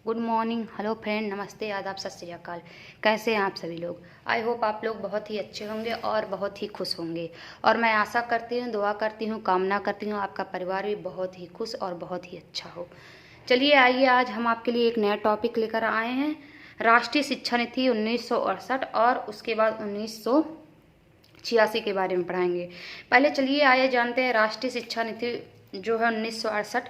Good morning, hello friend, नमस्ते, आदाब, सत श्री अकाल। कैसे हैं आप सभी लोग? आई होप आप लोग बहुत ही अच्छे होंगे और बहुत ही खुश होंगे। और मैं आशा करती हूँ, दुआ करती हूँ, कामना करती हूँ आपका परिवार भी बहुत ही खुश और बहुत ही अच्छा हो। चलिए आइए, आज हम आपके लिए एक नया टॉपिक लेकर आए हैं। राष्ट्रीय शिक्षा नीति 1968 और उसके बाद 1986 के बारे में पढ़ाएंगे। पहले चलिए आइए जानते हैं राष्ट्रीय शिक्षा नीति जो है 1968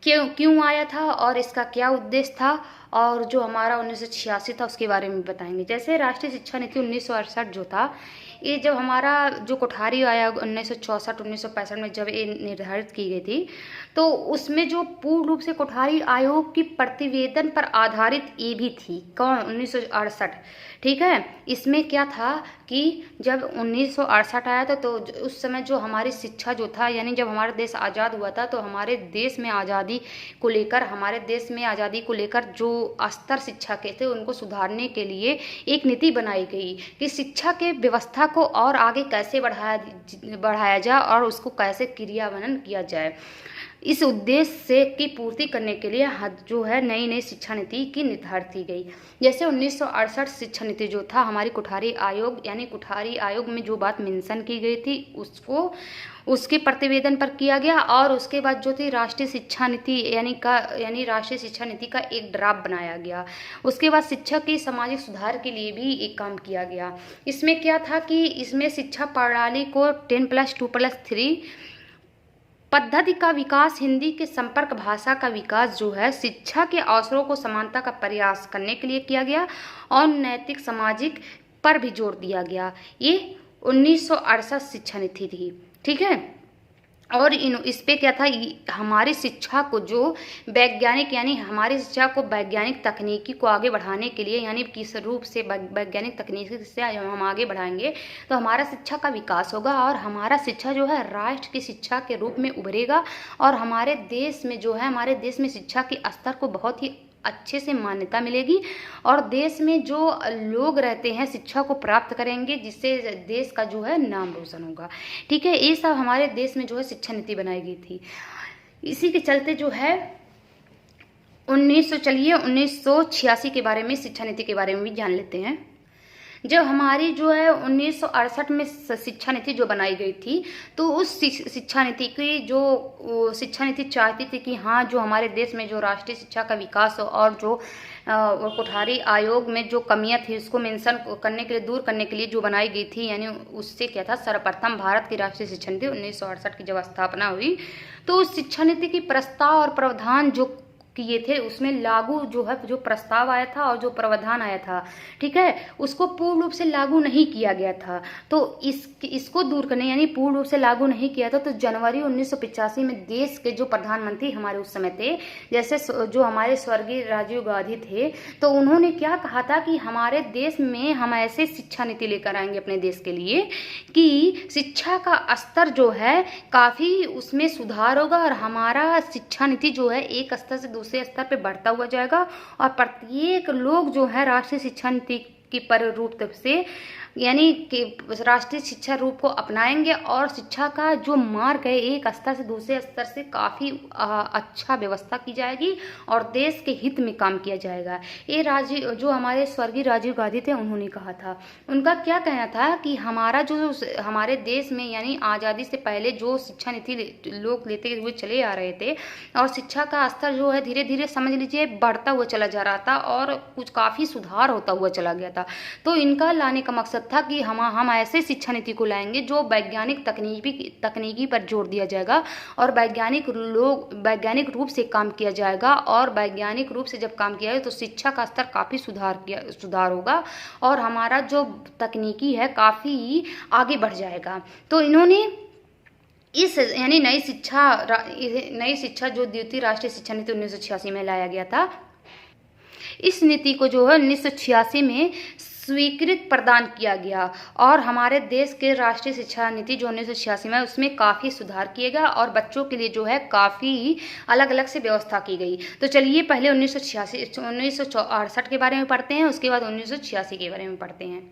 क्यों आया था और इसका क्या उद्देश्य था, और जो हमारा 1986 था उसके बारे में बताएंगे। जैसे राष्ट्रीय शिक्षा नीति 1968 जो था, ये जब हमारा जो कोठारी आयोग 1964 1965 में जब ये निर्धारित की गई थी, तो उसमें जो पूर्ण रूप से कोठारी आयोग की प्रतिवेदन पर आधारित ये भी थी। कौन? 1968। ठीक है। इसमें क्या था कि जब 1968 आया था तो उस समय जो हमारी शिक्षा जो था, यानी जब हमारा देश आज़ाद हुआ था, तो हमारे देश में आज़ादी को लेकर जो स्तर शिक्षा के थे उनको सुधारने के लिए एक नीति बनाई गई कि शिक्षा के व्यवस्था को और आगे कैसे बढ़ाया जाए और उसको कैसे क्रियान्वयन किया जाए। इस उद्देश्य से की पूर्ति करने के लिए जो है नई शिक्षा नीति की निर्धारित की गई। जैसे 1968 शिक्षा नीति जो था, हमारी कोठारी आयोग यानी कोठारी आयोग में जो बात मेंशन की गई थी उसको उसके प्रतिवेदन पर किया गया, और उसके बाद जो थी राष्ट्रीय शिक्षा नीति यानी राष्ट्रीय शिक्षा नीति का एक ड्राफ्ट बनाया गया। उसके बाद शिक्षा के सामाजिक सुधार के लिए भी एक काम किया गया। इसमें क्या था कि इसमें शिक्षा प्रणाली को 10+2+3 पद्धति का विकास, हिंदी के संपर्क भाषा का विकास जो है, शिक्षा के अवसरों को समानता का प्रयास करने के लिए किया गया, और नैतिक सामाजिक पर भी जोर दिया गया। ये 1968 शिक्षा नीति थी। ठीक है। और इस पे क्या था, हमारी शिक्षा को जो वैज्ञानिक यानी हमारी शिक्षा को वैज्ञानिक तकनीकी को आगे बढ़ाने के लिए, यानी किस रूप से वैज्ञानिक तकनीकी से हम आगे बढ़ाएंगे तो हमारा शिक्षा का विकास होगा, और हमारा शिक्षा जो है राष्ट्र की शिक्षा के रूप में उभरेगा, और हमारे देश में शिक्षा के स्तर को बहुत ही अच्छे से मान्यता मिलेगी, और देश में जो लोग रहते हैं शिक्षा को प्राप्त करेंगे, जिससे देश का जो है नाम रोशन होगा। ठीक है। ये सब हमारे देश में जो है शिक्षा नीति बनाई गई थी। इसी के चलते जो है 1986 के बारे में, शिक्षा नीति के बारे में भी जान लेते हैं। जब हमारी जो है 1968 में शिक्षा नीति जो बनाई गई थी, तो उस शिक्षा नीति चाहती थी कि हाँ, जो हमारे देश में जो राष्ट्रीय शिक्षा का विकास हो, और जो कोठारी आयोग में जो कमियां थी उसको मेंशन करने के लिए, दूर करने के लिए जो बनाई गई थी, यानी उससे क्या था, सर्वप्रथम भारत की राष्ट्रीय शिक्षा नीति 1968 की जब स्थापना हुई, तो उस शिक्षा नीति की प्रस्ताव और प्रावधान जो किए थे, उसमें लागू जो है, जो प्रस्ताव आया था और जो प्रावधान आया था, ठीक है, उसको पूर्ण रूप से लागू नहीं किया गया था। तो इसको दूर करने, यानी पूर्ण रूप से लागू नहीं किया था, तो जनवरी 1985 में देश के जो प्रधानमंत्री हमारे उस समय थे, जैसे जो हमारे स्वर्गीय राजीव गांधी थे, तो उन्होंने क्या कहा था कि हमारे देश में हम ऐसे शिक्षा नीति लेकर आएंगे अपने देश के लिए कि शिक्षा का स्तर जो है काफ़ी उसमें सुधार होगा, और हमारा शिक्षा नीति जो है एक स्तर से दूसरे स्तर पे बढ़ता हुआ जाएगा, और प्रत्येक लोग जो है राष्ट्रीय शिक्षा नीति की पर रूप से, यानी कि राष्ट्रीय शिक्षा रूप को अपनाएंगे, और शिक्षा का जो मार्ग है एक स्तर से दूसरे स्तर से काफ़ी अच्छा व्यवस्था की जाएगी, और देश के हित में काम किया जाएगा। ये जो हमारे स्वर्गीय राजीव गांधी थे, उन्होंने कहा था। उनका क्या कहना था कि हमारा जो हमारे देश में, यानी आज़ादी से पहले जो शिक्षा नीति लोग लेते हुए चले आ रहे थे, और शिक्षा का स्तर जो है धीरे धीरे समझ लीजिए बढ़ता हुआ चला जा रहा था, और कुछ काफ़ी सुधार होता हुआ चला गया था। तो इनका लाने का मकसद था कि हम ऐसे शिक्षा नीति को लाएंगे जो वैज्ञानिक तकनीकी पर जोर दिया जाएगा, और वैज्ञानिक रूप से काम किया जाएगा, और वैज्ञानिक रूप से जब काम किया जाए तो शिक्षा का स्तर काफ़ी सुधार होगा, और हमारा जो तकनीकी है काफ़ी आगे बढ़ जाएगा। तो इन्होंने यानी नई शिक्षा जो द्वितीय राष्ट्रीय शिक्षा नीति 1986 में लाया गया था, इस नीति को जो है 1986 में स्वीकृत प्रदान किया गया, और हमारे देश के राष्ट्रीय शिक्षा नीति जो 1986 में, उसमें काफ़ी सुधार किए गए, और बच्चों के लिए जो है काफ़ी अलग अलग से व्यवस्था की गई। तो चलिए पहले 1968 के बारे में पढ़ते हैं, उसके बाद 1986 के बारे में पढ़ते हैं।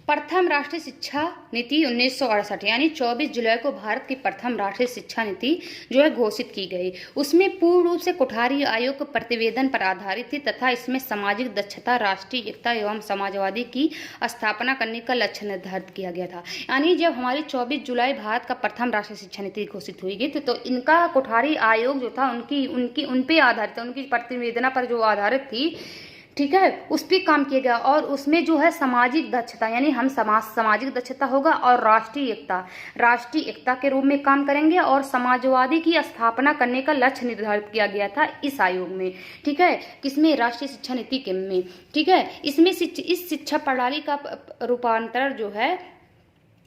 प्रथम राष्ट्रीय शिक्षा नीति 1968 यानी 24 जुलाई को भारत की प्रथम राष्ट्रीय शिक्षा नीति जो है घोषित की गई। उसमें पूर्ण रूप से कोठारी आयोग के प्रतिवेदन पर आधारित थी तथा इसमें सामाजिक दक्षता, राष्ट्रीय एकता एवं समाजवादी की स्थापना करने का लक्ष्य निर्धारित किया गया था। यानी जब हमारी 24 जुलाई भारत का प्रथम राष्ट्रीय शिक्षा नीति घोषित हुई गई तो इनका कोठारी आयोग जो था उन पे आधारित था, उनकी प्रतिवेदना पर जो आधारित थी, ठीक है, उस पर काम किया गया। और उसमें जो है सामाजिक दक्षता यानी हम सामाजिक दक्षता होगा और राष्ट्रीय एकता के रूप में काम करेंगे और समाजवादी की स्थापना करने का लक्ष्य निर्धारित किया गया था इस आयोग में, ठीक है, किसमें, राष्ट्रीय शिक्षा नीति के में, ठीक है। इसमें इस शिक्षा प्रणाली का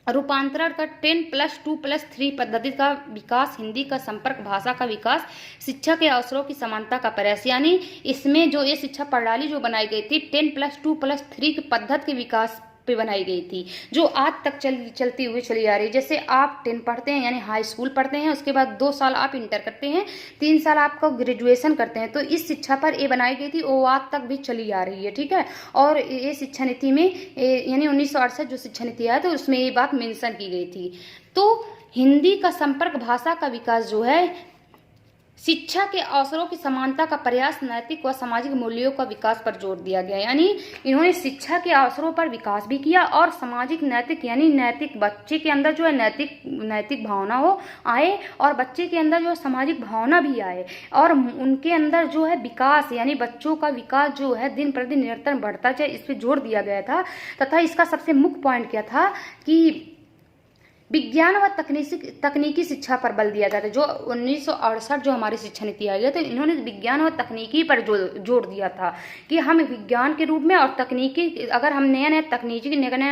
रूपांतरण का 10+2+3 पद्धति का विकास, हिंदी का संपर्क भाषा का विकास, शिक्षा के अवसरों की समानता का प्रयास, यानी इसमें जो ये शिक्षा प्रणाली जो बनाई गई थी 10+2+3 की पद्धति के विकास पे बनाई गई थी, जो आज तक चलती हुई चली आ रही है। जैसे आप 10 पढ़ते हैं यानी हाई स्कूल पढ़ते हैं, उसके बाद 2 साल आप इंटर करते हैं, 3 साल आपका ग्रेजुएशन करते हैं, तो इस शिक्षा पर ये बनाई गई थी, वो आज तक भी चली आ रही है, ठीक है। और ये शिक्षा नीति में यानी 1968 जो शिक्षा नीति आया तो उसमें ये बात मेंशन की गई थी। तो हिंदी का संपर्क भाषा का विकास जो है, शिक्षा के अवसरों की समानता का प्रयास, नैतिक व सामाजिक मूल्यों का विकास पर जोर दिया गया। यानी इन्होंने शिक्षा के अवसरों पर विकास भी किया और सामाजिक नैतिक यानी नैतिक बच्चे के अंदर जो है नैतिक भावना हो आए और बच्चे के अंदर जो है सामाजिक भावना भी आए और उनके अंदर जो है विकास यानी बच्चों का विकास जो है दिन प्रतिदिन निरंतर बढ़ता जाए, इस पर जोर दिया गया था। तथा इसका सबसे मुख्य पॉइंट क्या था कि विज्ञान व तकनीकी शिक्षा पर बल दिया गया था। जो 1968 जो हमारी शिक्षा नीति आई है तो इन्होंने विज्ञान व तकनीकी पर जोर दिया था कि हम विज्ञान के रूप में और तकनीकी, अगर हम नया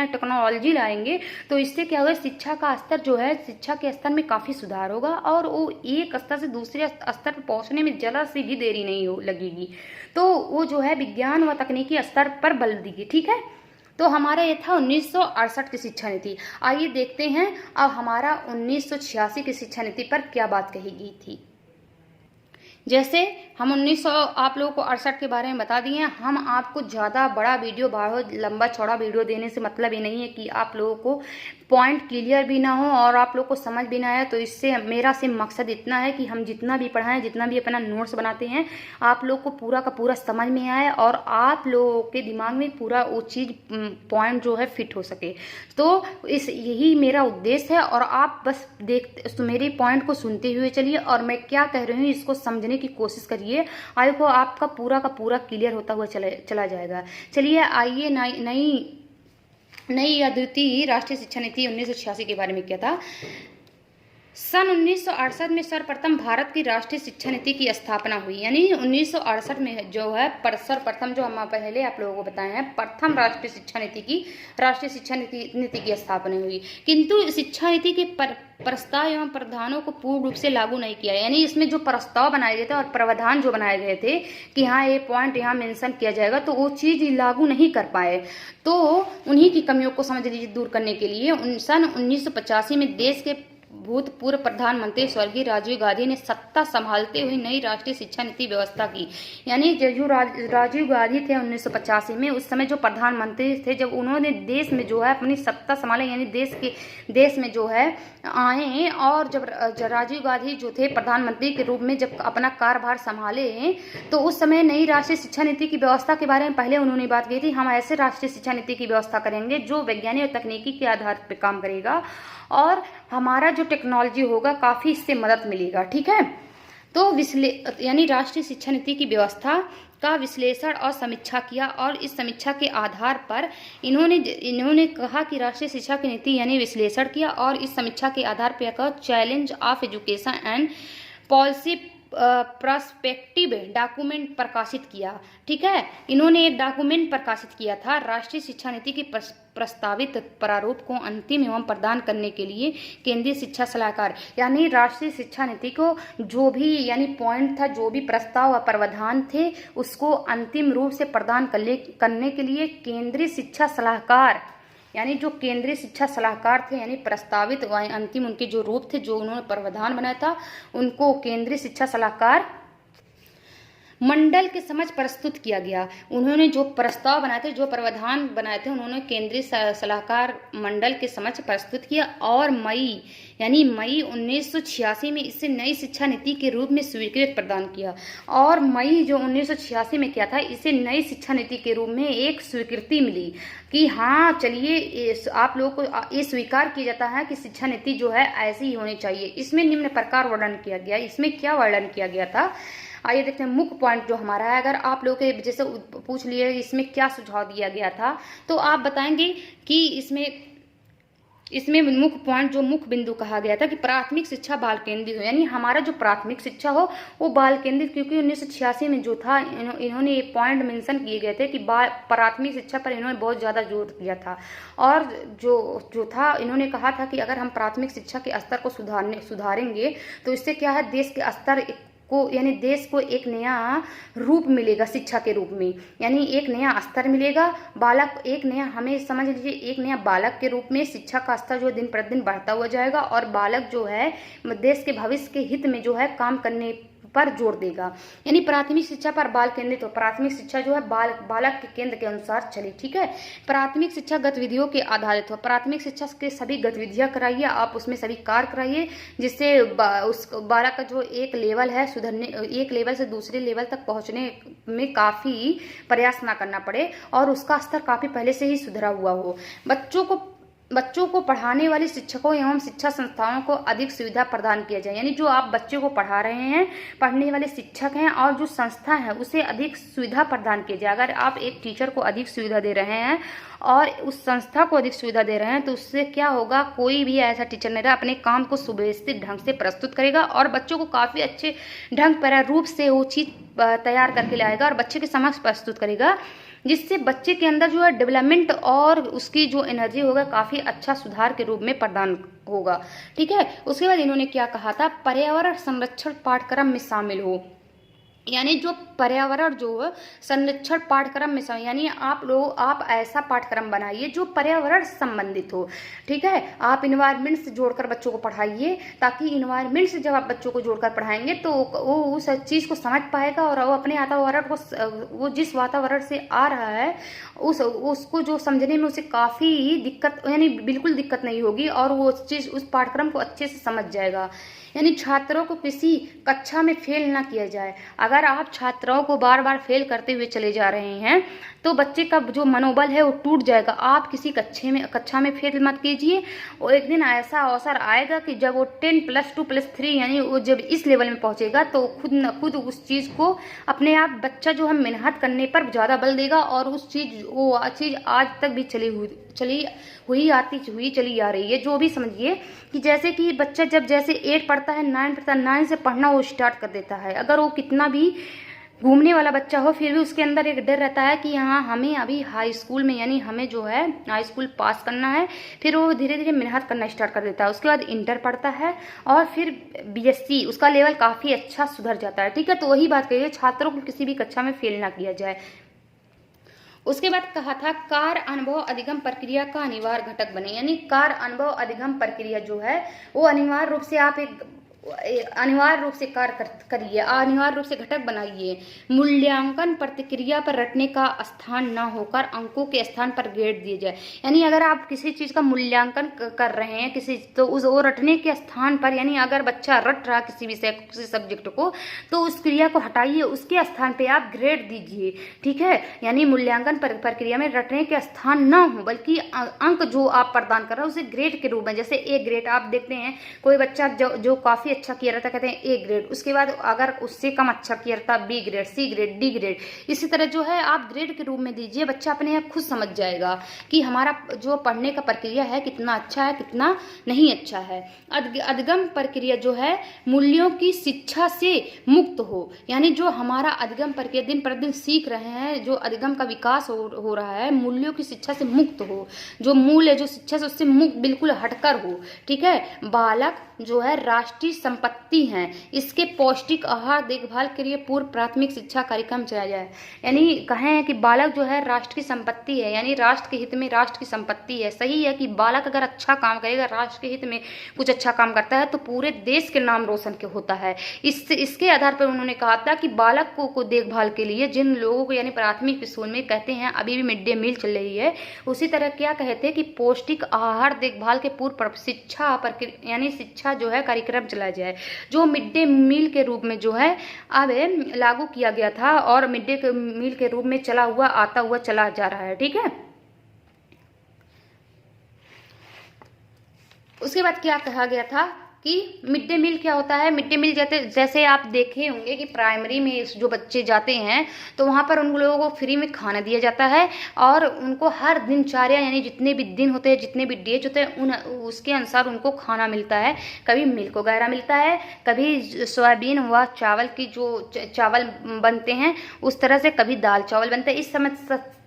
टेक्नोलॉजी लाएंगे तो इससे क्या होगा, शिक्षा का स्तर जो है, शिक्षा के स्तर में काफ़ी सुधार होगा और वो एक स्तर से दूसरे स्तर पर पहुँचने में जरा सी भी देरी नहीं लगेगी। तो वो जो है विज्ञान व तकनीकी स्तर पर बल देगी, ठीक है। तो हमारा ये था 1968 की शिक्षा नीति। आइए देखते हैं अब हमारा 1986 की शिक्षा नीति पर क्या बात कही गई थी। जैसे हम 1900 आप लोगों को 68 के बारे में बता दिए। हम आपको ज़्यादा बड़ा वीडियो, बहुत लंबा चौड़ा वीडियो देने से मतलब ये नहीं है कि आप लोगों को पॉइंट क्लियर भी ना हो और आप लोग को समझ भी ना आए। तो इससे मेरा सिर्फ मकसद इतना है कि हम जितना भी पढ़ाएं, जितना भी अपना नोट्स बनाते हैं, आप लोग को पूरा का पूरा समझ में आए और आप लोगों के दिमाग में पूरा वो चीज़ पॉइंट जो है फिट हो सके। तो यही मेरा उद्देश्य है और आप बस तो मेरे पॉइंट को सुनते हुए चलिए और मैं क्या कह रही हूँ इसको समझने की कोशिश करिए। आई होप आपका पूरा का पूरा क्लियर होता हुआ चला जाएगा। चलिए आइए नई अद्वितीय राष्ट्रीय शिक्षा नीति 1986 के बारे में क्या था। सन 1968 में सर्वप्रथम भारत की राष्ट्रीय शिक्षा नीति की स्थापना हुई। यानी 1968 में जो है सर्वप्रथम, जो हम पहले आप लोगों को बताए हैं, प्रथम राष्ट्रीय शिक्षा नीति की स्थापना हुई। किंतु शिक्षा नीति के प्रस्ताव एवं प्रावधानों को पूर्ण रूप से लागू नहीं किया। यानी इसमें जो प्रस्ताव बनाए गए थे और प्रावधान जो बनाए गए थे कि हाँ ये पॉइंट यहाँ मेंशन किया जाएगा, तो वो चीज़ लागू नहीं कर पाए। तो उन्हीं की कमियों को समझ लीजिए दूर करने के लिए सन 1985 में देश के भूतपूर्व प्रधानमंत्री स्वर्गीय राजीव गांधी ने सत्ता संभालते हुए नई राष्ट्रीय शिक्षा नीति व्यवस्था की। यानी जो राजीव गांधी थे 1985 में, उस समय जो प्रधानमंत्री थे, जब उन्होंने देश में जो है अपनी सत्ता संभाले, यानी देश में जो है आए और जब राजीव गांधी जो थे प्रधानमंत्री के रूप में जब अपना कार्यभार संभाले, तो उस समय नई राष्ट्रीय शिक्षा नीति की व्यवस्था के बारे में पहले उन्होंने बात की थी। हम ऐसे राष्ट्रीय शिक्षा नीति की व्यवस्था करेंगे जो वैज्ञानिक और तकनीकी के आधार पर काम करेगा और हमारा जो टेक्नोलॉजी होगा काफ़ी इससे मदद मिलेगा, ठीक है। तो यानी राष्ट्रीय शिक्षा नीति की व्यवस्था का विश्लेषण और समीक्षा किया और इस समीक्षा के आधार पर इन्होंने कहा कि राष्ट्रीय शिक्षा की नीति यानी विश्लेषण किया और इस समीक्षा के आधार पर challenge of education and policy perspective document प्रकाशित किया, ठीक है। इन्होंने एक डॉक्यूमेंट प्रकाशित किया था राष्ट्रीय शिक्षा नीति की प्रस्तावित प्रारूप को अंतिम एवं प्रदान करने के लिए केंद्रीय शिक्षा सलाहकार, यानी राष्ट्रीय शिक्षा नीति को जो भी यानी पॉइंट था, जो भी प्रस्ताव व प्रावधान थे, उसको अंतिम रूप से प्रदान करने के लिए केंद्रीय शिक्षा सलाहकार, यानी जो केंद्रीय शिक्षा सलाहकार थे, यानी प्रस्तावित व अंतिम उनके जो रूप थे, जो उन्होंने प्रावधान बनाया था, उनको केंद्रीय शिक्षा सलाहकार मंडल के समझ प्रस्तुत किया गया। उन्होंने जो प्रस्ताव बनाए थे, जो प्रावधान बनाए थे, उन्होंने केंद्रीय सलाहकार मंडल के समझ प्रस्तुत किया और मई 1986 में इसे नई शिक्षा नीति के रूप में स्वीकृत प्रदान किया। और मई जो 1986 में क्या था, इसे नई शिक्षा नीति के रूप में एक स्वीकृति मिली कि हाँ चलिए आप लोगों को ये स्वीकार किया जाता है कि शिक्षा नीति जो है ऐसी ही होनी चाहिए। इसमें निम्न प्रकार वर्णन किया गया। इसमें क्या वर्णन किया गया था, आइए देखते हैं। मुख्य पॉइंट जो हमारा है, अगर आप लोगों के जैसे पूछ लिए इसमें क्या सुझाव दिया गया था, तो आप बताएंगे कि इसमें मुख्य पॉइंट जो मुख्य बिंदु कहा गया था कि प्राथमिक शिक्षा बाल केंद्रित हो, यानी हमारा जो प्राथमिक शिक्षा हो वो बाल केंद्रित, क्योंकि 1986 में जो था इन्होंने ये पॉइंट मेंशन किए गए थे कि प्राथमिक शिक्षा पर इन्होंने बहुत ज़्यादा जोर दिया था। और जो था इन्होंने कहा था कि अगर हम प्राथमिक शिक्षा के स्तर को सुधारेंगे तो इससे क्या है, देश के स्तर को, यानी देश को एक नया रूप मिलेगा शिक्षा के रूप में, यानी एक नया स्तर मिलेगा। बालक एक नया, हमें समझ लीजिए एक नया बालक के रूप में शिक्षा का स्तर जो दिन प्रतिदिन बढ़ता हुआ जाएगा और बालक जो है देश के भविष्य के हित में जो है काम करने पर जोर देगा। यानी प्राथमिक शिक्षा पर बाल केंद्रित हो, प्राथमिक शिक्षा जो है बालक के केंद्र के अनुसार चले। ठीक है, प्राथमिक शिक्षा गतिविधियों के आधारित हो, प्राथमिक शिक्षा के सभी गतिविधियां कराइए, आप उसमें सभी कार्य कराइए जिससे उस बालक का जो एक लेवल है सुधरने, एक लेवल से दूसरे लेवल तक पहुंचने में काफ़ी प्रयास ना करना पड़े और उसका स्तर काफ़ी पहले से ही सुधरा हुआ हो। बच्चों को पढ़ाने वाले शिक्षकों एवं शिक्षा संस्थाओं को अधिक सुविधा प्रदान किया जाए, यानी जो आप बच्चों को पढ़ा रहे हैं, पढ़ने वाले शिक्षक हैं और जो संस्था है उसे अधिक सुविधा प्रदान किया जाए। अगर आप एक टीचर को अधिक सुविधा दे रहे हैं और उस संस्था को अधिक सुविधा दे रहे हैं तो उससे क्या होगा, कोई भी ऐसा टीचर नहीं रहा अपने काम को सुव्यवस्थित ढंग से प्रस्तुत करेगा और बच्चों को काफ़ी अच्छे ढंग पर रूप से वो चीज़ तैयार करके लाएगा और बच्चे के समक्ष प्रस्तुत करेगा, जिससे बच्चे के अंदर जो है डेवलपमेंट और उसकी जो एनर्जी होगा काफ़ी अच्छा सुधार के रूप में प्रदान होगा। ठीक है, उसके बाद इन्होंने क्या कहा था, पर्यावरण संरक्षण पाठ्यक्रम में शामिल हो, यानी जो पर्यावरण जो संरक्षण पाठ्यक्रम में, यानी आप ऐसा पाठ्यक्रम बनाइए जो पर्यावरण संबंधित हो। ठीक है, आप इन्वायरमेंट से जोड़कर बच्चों को पढ़ाइए, ताकि इन्वायरमेंट से जब आप बच्चों को जोड़कर पढ़ाएंगे तो वो उस चीज़ को समझ पाएगा और वो अपने वातावरण को, वो जिस वातावरण से आ रहा है उसको जो समझने में उसे काफ़ी दिक्कत, यानी बिल्कुल दिक्कत नहीं होगी और वो चीज़ उस पाठ्यक्रम को अच्छे से समझ जाएगा। यानी छात्रों को किसी कक्षा में फेल ना किया जाए। अगर आप छात्रों को बार बार फेल करते हुए चले जा रहे हैं तो बच्चे का जो मनोबल है वो टूट जाएगा। आप किसी कक्षा में फेल मत कीजिए और एक दिन ऐसा अवसर आएगा कि जब वो 10+2+3 यानी वो जब इस लेवल में पहुंचेगा तो खुद न खुद उस चीज़ को अपने आप बच्चा जो है मेहनत करने पर ज़्यादा बल देगा और वो चीज़ आज तक भी चली आ रही है। जो भी समझिए कि जैसे कि बच्चा जब जैसे 8 पढ़ता है, 9 पढ़ता है, 9 से पढ़ना वो स्टार्ट कर देता है। अगर वो कितना भी घूमने वाला बच्चा हो फिर भी उसके अंदर एक डर रहता है कि हाँ हमें अभी हाई स्कूल में, यानी हमें जो है हाई स्कूल पास करना है। फिर वो धीरे धीरे मेहनत करना स्टार्ट कर देता है, उसके बाद इंटर पढ़ता है और फिर बीएससी, उसका लेवल काफ़ी अच्छा सुधर जाता है। ठीक है, तो वही बात कहिए, छात्रों को किसी भी कक्षा में फेल ना किया जाए। उसके बाद कहा था कार्य अनुभव अधिगम प्रक्रिया का अनिवार्य घटक बने, यानी कार्य अनुभव अधिगम प्रक्रिया जो है वो अनिवार्य रूप से आप अनिवार्य रूप से कार्य करिए, अनिवार्य रूप से घटक बनाइए। मूल्यांकन प्रतिक्रिया पर रटने का स्थान न होकर अंकों के स्थान पर ग्रेड दिए जाए, यानी अगर आप किसी चीज़ का मूल्यांकन कर रहे हैं तो उस वो रटने के स्थान पर, यानी अगर बच्चा रट रहा किसी विषय किसी सब्जेक्ट को तो उस क्रिया को हटाइए, उसके स्थान पर आप ग्रेड दीजिए। ठीक है, यानी मूल्यांकन प्रक्रिया में रटने के स्थान न हो बल्कि अंक जो आप प्रदान कर रहे हैं उसे ग्रेड के रूप में, जैसे ए ग्रेड आप देखते हैं कोई बच्चा जो काफ़ी अच्छा किया रहता कहते हैं ए ग्रेड, उसके बाद अगर उससे कम अच्छा किया रहता B grade, C grade, D grade. इसी तरह जो है आप ग्रेड के रूप में दीजिए, बच्चा अपने आप खुद समझ जाएगा कि हमारा जो पढ़ने का प्रक्रिया है कितना अच्छा है कितना नहीं अच्छा है। अधिगम प्रक्रिया जो है मूल्यों की शिक्षा से मुक्त हो, यानी जो हमारा अधिगम प्रक्रिया दिन प्रतिदिन सीख रहे हैं, जो अधिगम का विकास हो रहा है मूल्यों की शिक्षा से मुक्त हो, जो मूल है जो शिक्षा से उससे मुक्त बिल्कुल हटकर हो। ठीक है, बालक जो है राष्ट्रीय संपत्ति हैं, इसके पौष्टिक आहार देखभाल के लिए पूर्व प्राथमिक शिक्षा कार्यक्रम चलाया जाए। यानी कहें कि बालक जो है राष्ट्र की संपत्ति है, यानी राष्ट्र के हित में राष्ट्र की संपत्ति है। सही है कि बालक अगर अच्छा काम करेगा, राष्ट्र के हित में कुछ अच्छा काम करता है तो पूरे देश के नाम रोशन के होता है। इसके आधार पर उन्होंने कहा था कि बालक को देखभाल के लिए जिन लोगों को यानी प्राथमिक स्कूल में कहते हैं, अभी भी मिड डे मील चल रही है, उसी तरह क्या कहते हैं कि पौष्टिक आहार देखभाल के पूर्व शिक्षा यानी शिक्षा जो है कार्यक्रम चलाया जाए, जो मिड डे मील के रूप में जो है अब लागू किया गया था और मिड डे मील के रूप में आता हुआ चला जा रहा है। ठीक है, उसके बाद क्या कहा गया था कि मिड डे मील क्या होता है। मिड डे मील जैसे आप देखे होंगे कि प्राइमरी में जो बच्चे जाते हैं तो वहाँ पर उन लोगों को फ्री में खाना दिया जाता है और उनको हर दिनचर्या यानी जितने भी दिन होते हैं, जितने भी डेज होते हैं, उसके अनुसार उनको खाना मिलता है। कभी मिल्क वगैरह मिलता है, कभी सोयाबीन व चावल की जो चावल बनते हैं उस तरह से, कभी दाल चावल बनते हैं।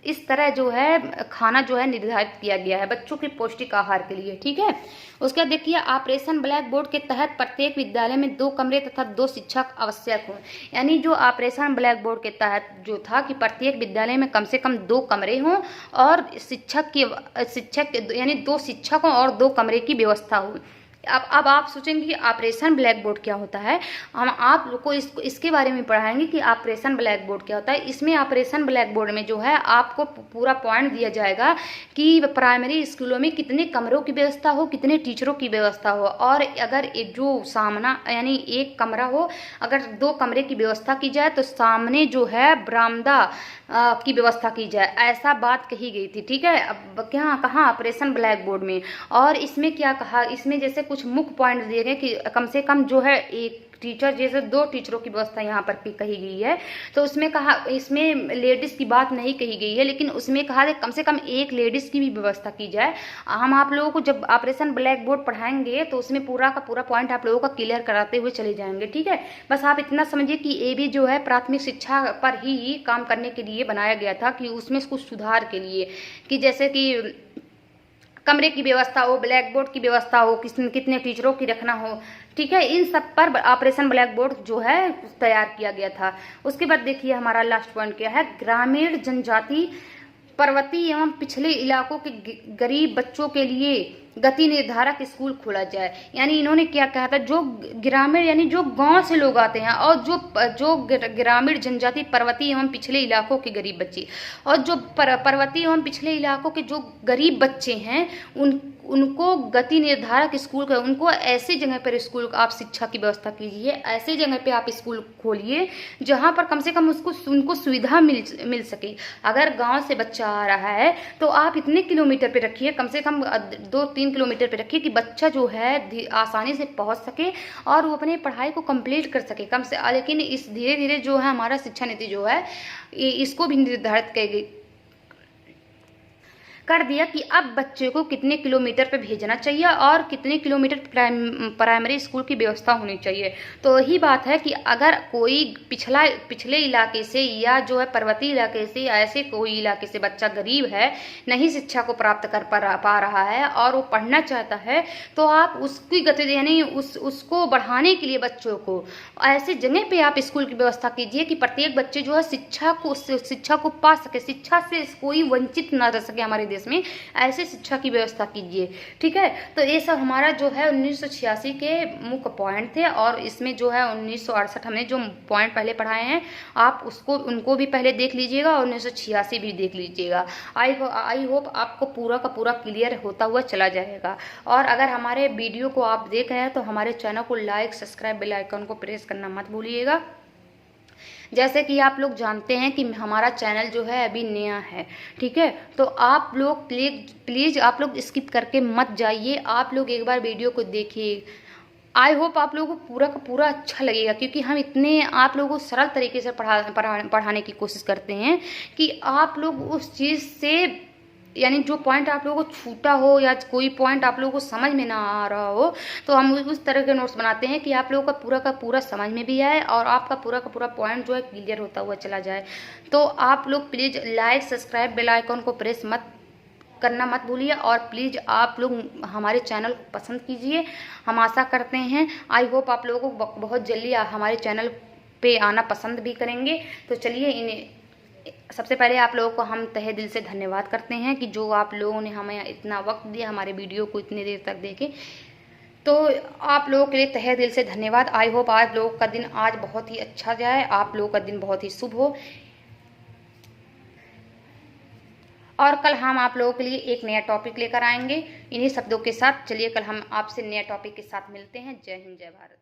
इस तरह जो है खाना जो है निर्धारित किया गया है बच्चों के पौष्टिक आहार के लिए। ठीक है, उसके बाद देखिए ऑपरेशन ब्लैक बोर्ड के तहत प्रत्येक विद्यालय में 2 कमरे तथा 2 शिक्षक आवश्यक हों। यानी जो ऑपरेशन ब्लैक बोर्ड के तहत जो था कि प्रत्येक विद्यालय में कम से कम 2 कमरे हों और शिक्षक यानी 2 शिक्षकों और 2 कमरे की व्यवस्था हो। अब आप सोचेंगे कि ऑपरेशन ब्लैक बोर्ड क्या होता है। हम आप लोग को इसके बारे में पढ़ाएंगे कि ऑपरेशन ब्लैक बोर्ड क्या होता है। इसमें ऑपरेशन ब्लैक बोर्ड में जो है आपको पूरा पॉइंट दिया जाएगा कि प्राइमरी स्कूलों में कितने कमरों की व्यवस्था हो, कितने टीचरों की व्यवस्था हो, और अगर जो सामना यानी एक कमरा हो, अगर 2 कमरे की व्यवस्था की जाए तो सामने जो है बरामदा की व्यवस्था की जाए, ऐसा बात कही गई थी। ठीक है, अब क्या कहा ऑपरेशन ब्लैक बोर्ड में, और इसमें क्या कहा, इसमें जैसे कुछ मुख्य पॉइंट दिए गए कि कम से कम जो है एक टीचर, जैसे 2 टीचरों की व्यवस्था यहाँ पर कही गई है। तो उसमें कहा, इसमें लेडीज़ की बात नहीं कही गई है, लेकिन उसमें कहा है कम से कम एक लेडीज़ की भी व्यवस्था की जाए। हम आप लोगों को जब ऑपरेशन ब्लैक बोर्ड पढ़ाएंगे तो उसमें पूरा का पूरा पॉइंट आप लोगों का क्लियर कराते हुए चले जाएंगे। ठीक है, बस आप इतना समझिए कि ये भी जो है प्राथमिक शिक्षा पर ही काम करने के लिए बनाया गया था, कि उसमें कुछ सुधार के लिए, कि जैसे कि कमरे की व्यवस्था हो, ब्लैक बोर्ड की व्यवस्था हो, कितने टीचरों की रखना हो। ठीक है, इन सब पर ऑपरेशन ब्लैक बोर्ड जो है तैयार किया गया था। उसके बाद देखिए हमारा लास्ट पॉइंट क्या है, ग्रामीण जनजाति पर्वतीय एवं पिछले इलाकों के गरीब बच्चों के लिए गति निर्धारक स्कूल खोला जाए। यानी इन्होंने क्या कहा था, जो ग्रामीण यानी जो गांव से लोग आते हैं और जो ग्रामीण जनजाति पर्वतीय एवं पिछले इलाकों के गरीब बच्चे, और जो पर्वतीय एवं पिछले इलाकों के जो गरीब बच्चे हैं उनको गति निर्धारक स्कूल का, उनको ऐसी जगह पर स्कूल आप शिक्षा की व्यवस्था कीजिए, ऐसी जगह पे आप स्कूल खोलिए जहां पर कम से कम उनको सुविधा मिल सके। अगर गांव से बच्चा आ रहा है तो आप इतने किलोमीटर पे रखिए, कम से कम 2-3 किलोमीटर पे रखिए कि बच्चा जो है आसानी से पहुंच सके और वो अपने पढ़ाई को कंप्लीट कर सके कम से। लेकिन इस धीरे धीरे जो है हमारा शिक्षा नीति जो है इसको भी निर्धारित कर दिया कि अब बच्चे को कितने किलोमीटर पे भेजना चाहिए और कितने किलोमीटर प्राइमरी स्कूल की व्यवस्था होनी चाहिए। तो यही बात है कि अगर कोई पिछले इलाके से या जो है पर्वतीय इलाके से या ऐसे कोई इलाके से बच्चा गरीब है, नहीं शिक्षा को प्राप्त कर पा रहा है और वो पढ़ना चाहता है, तो आप उसकी गति यानी उसको बढ़ाने के लिए बच्चों को ऐसे जगह पे आप स्कूल की व्यवस्था कीजिए कि प्रत्येक बच्चे जो है शिक्षा को पा सके, शिक्षा से कोई वंचित न रह सके हमारे देश में, ऐसे शिक्षा की व्यवस्था कीजिए। ठीक है, तो ये सब हमारा जो है 1986 के मुख्य पॉइंट थे, और इसमें जो है 1968 हमने जो पॉइंट पहले पढ़ाए हैं आप उनको भी पहले देख लीजिएगा और 1986 भी देख लीजिएगा। आई होप आपको पूरा का पूरा क्लियर होता हुआ चला जाएगा। और अगर हमारे वीडियो को आप देख रहे हैं तो हमारे चैनल को लाइक, सब्सक्राइब, बेल आइकन को प्रेस करना मत भूलिएगा। जैसे कि आप लोग जानते हैं कि हमारा चैनल जो है अभी नया है। ठीक है, तो आप लोग प्लीज़ आप लोग स्किप करके मत जाइए, आप लोग एक बार वीडियो को देखिए। आई होप आप लोगों को पूरा का पूरा अच्छा लगेगा, क्योंकि हम इतने आप लोगों को सरल तरीके से पढ़ाने की कोशिश करते हैं कि आप लोग उस चीज़ से यानी जो पॉइंट आप लोगों को छूटा हो या कोई पॉइंट आप लोगों को समझ में ना आ रहा हो, तो हम उस तरह के नोट्स बनाते हैं कि आप लोगों का पूरा समझ में भी आए और आपका पूरा का पूरा पॉइंट जो है क्लियर होता हुआ चला जाए। तो आप लोग please like, subscribe, bell icon को प्रेस मत करना मत भूलिए और प्लीज़ आप लोग हमारे चैनल को पसंद कीजिए। हम आशा करते हैं, आई होप आप लोगों को बहुत जल्दी हमारे चैनल पे आना पसंद भी करेंगे। तो चलिए, इन्हें सबसे पहले आप लोगों को हम तहे दिल से धन्यवाद करते हैं कि जो आप लोगों ने हमें इतना वक्त दिया, हमारे वीडियो को इतनी देर तक देखे। तो आप लोगों के लिए तहे दिल से धन्यवाद। आई होप आप लोगों का दिन आज बहुत ही अच्छा जाए, आप लोगों का दिन बहुत ही शुभ हो। और कल हम आप लोगों के लिए एक नया टॉपिक लेकर आएंगे। इन्हीं शब्दों के साथ चलिए कल हम आपसे नया टॉपिक के साथ मिलते हैं। जय हिंद, जय भारत।